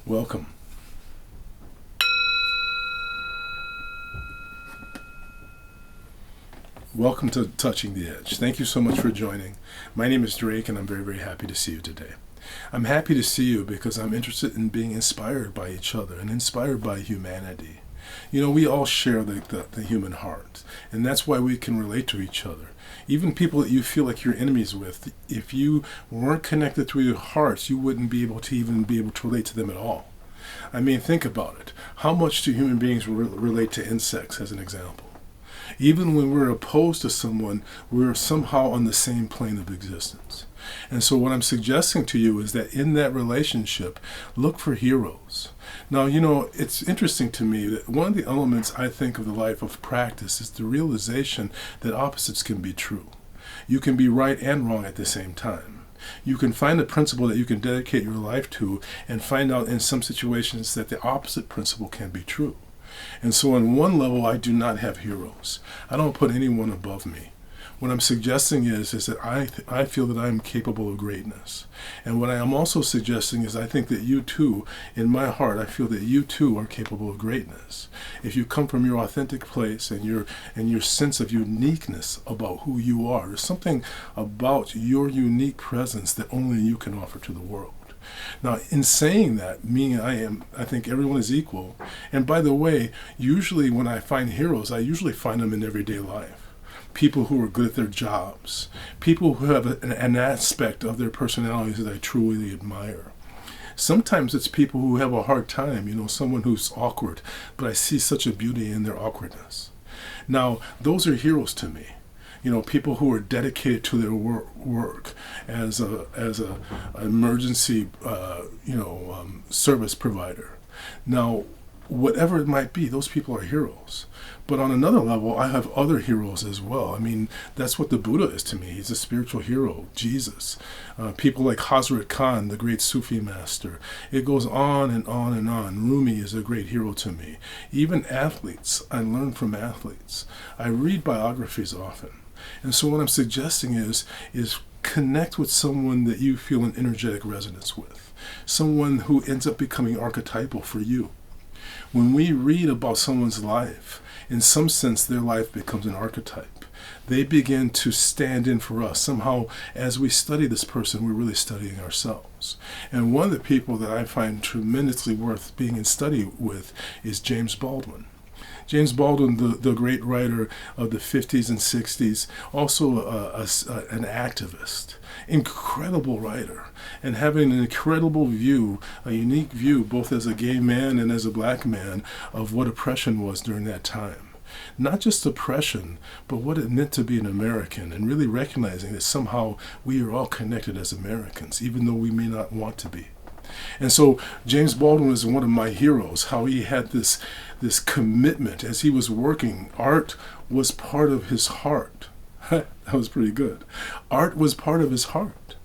Welcome. Welcome to Touching the Edge. Thank you so much for joining. My name is Drake, and I'm very, very happy to see you today. I'm happy to see you because I'm interested in being inspired by each other and inspired by humanity. You know, we all share the human heart, and that's why we can relate to each other. Even people that you feel like you're enemies with, if you weren't connected through your hearts, you wouldn't be able to relate to them at all. I mean, think about it. How much do human beings relate to insects, as an example? Even when we're opposed to someone, we're somehow on the same plane of existence. And so what I'm suggesting to you is that in that relationship, look for heroes. Now, you know, it's interesting to me that one of the elements I think of the life of practice is the realization that opposites can be true. You can be right and wrong at the same time. You can find a principle that you can dedicate your life to and find out in some situations that the opposite principle can be true. And so on one level, I do not have heroes. I don't put anyone above me. What I'm suggesting is that I feel that I'm capable of greatness. And what I am also suggesting is I think that you too, in my heart, I feel that you too are capable of greatness. If you come from your authentic place and your sense of uniqueness about who you are, there's something about your unique presence that only you can offer to the world. Now, in saying that, meaning I think everyone is equal. And by the way, usually when I find heroes, I usually find them in everyday life. People who are good at their jobs. People who have an aspect of their personalities that I truly admire. Sometimes it's people who have a hard time, you know, someone who's awkward, but I see such a beauty in their awkwardness. Now, those are heroes to me. You know, people who are dedicated to their work as a emergency, service provider. Now, whatever it might be, those people are heroes. But on another level, I have other heroes as well. I mean, that's what the Buddha is to me. He's a spiritual hero, Jesus. People like Hazrat Khan, the great Sufi master. It goes on and on and on. Rumi is a great hero to me. Even athletes, I learn from athletes. I read biographies often. And so what I'm suggesting is connect with someone that you feel an energetic resonance with. Someone who ends up becoming archetypal for you. When we read about someone's life, in some sense their life becomes an archetype. They begin to stand in for us. Somehow, as we study this person, we're really studying ourselves. And one of the people that I find tremendously worth being in study with is James Baldwin. James Baldwin, the great writer of the 50s and 60s, also an activist, incredible writer, and having an incredible view, a unique view, both as a gay man and as a black man, of what oppression was during that time. Not just oppression, but what it meant to be an American, and really recognizing that somehow we are all connected as Americans, even though we may not want to be. And so James Baldwin is one of my heroes, how he had this commitment as he was working. Art was part of his heart. That was pretty good. Art was part of his heart.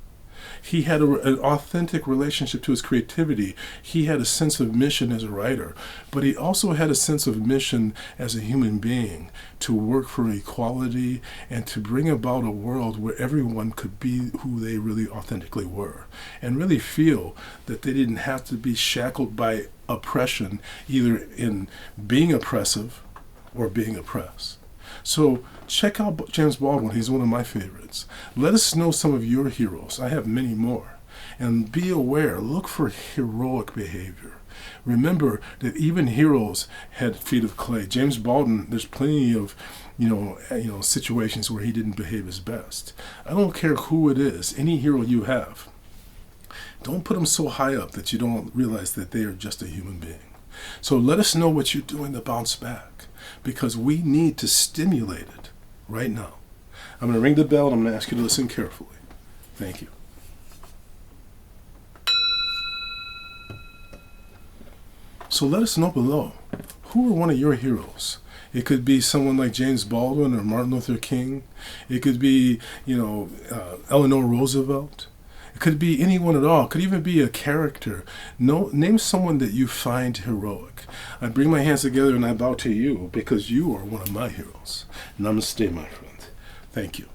He had an authentic relationship to his creativity. He had a sense of mission as a writer, but he also had a sense of mission as a human being to work for equality and to bring about a world where everyone could be who they really authentically were and really feel that they didn't have to be shackled by oppression, either in being oppressive or being oppressed. So check out James Baldwin. He's one of my favorites. Let us know some of your heroes. I have many more. And be aware. Look for heroic behavior. Remember that even heroes had feet of clay. James Baldwin, there's plenty of situations where he didn't behave his best. I don't care who it is, any hero you have. Don't put them so high up that you don't realize that they are just a human being. So let us know what you're doing to bounce back, because we need to stimulate it right now. I'm going to ring the bell and I'm going to ask you to listen carefully. Thank you. So let us know below, who are one of your heroes? It could be someone like James Baldwin or Martin Luther King. It could be, Eleanor Roosevelt. It could be anyone at all. It could even be a character. Name someone that you find heroic. I bring my hands together and I bow to you because you are one of my heroes. Namaste, my friend. Thank you.